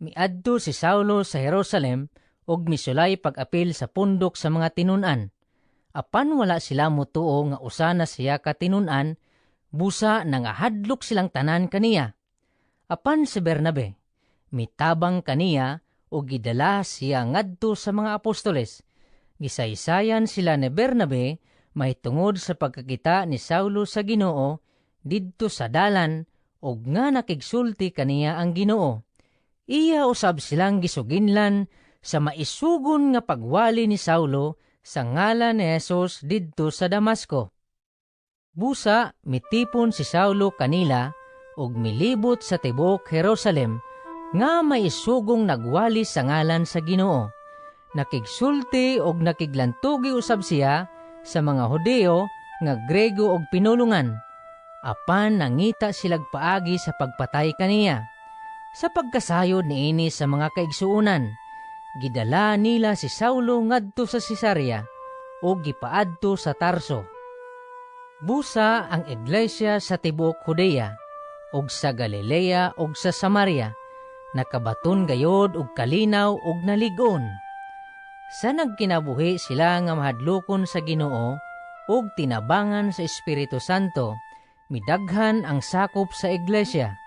Miadto si Saulo sa Jerusalem og misulay pag-apil sa pundok sa mga tinun-an. Apan wala sila motuo nga usa na siya ka tinun-an, busa nangahadlok silang tanan kaniya. Apan si Bernabe, mitabang kaniya o gidala siya ngadto sa mga apostoles. Gisaysayan sila ni Bernabe mahitungod sa pagkakita ni Saulo sa Ginoo didto sa dalan og nga nakigsulti kaniya ang Ginoo. Iya usab silang gisuginlan sa maisugon nga pagwali ni Saulo sa ngalan ni Jesus didto sa Damasco. Busa mitipon si Saulo kanila og milibot sa tibuok Jerusalem nga maisugong nagwali sa ngalan sa Ginoo. Nakigsulti og nakiglantugi usab siya sa mga Hudeo nga Grego og pinulungan. Apan nangita silag paagi sa pagpatay kaniya. Sa pagkasayod niini sa mga kaigsuunan, gidala nila si Saulo ngadto sa Cesarea o gipaadto sa Tarso. Busa ang iglesia sa tibuok Judea og sa Galilea og sa Samaria nakabaton gayod og kalinaw og naligon. Sa nagkinabuhi sila nga mahadlokon sa Ginoo og tinabangan sa Espiritu Santo, midaghan ang sakop sa iglesia.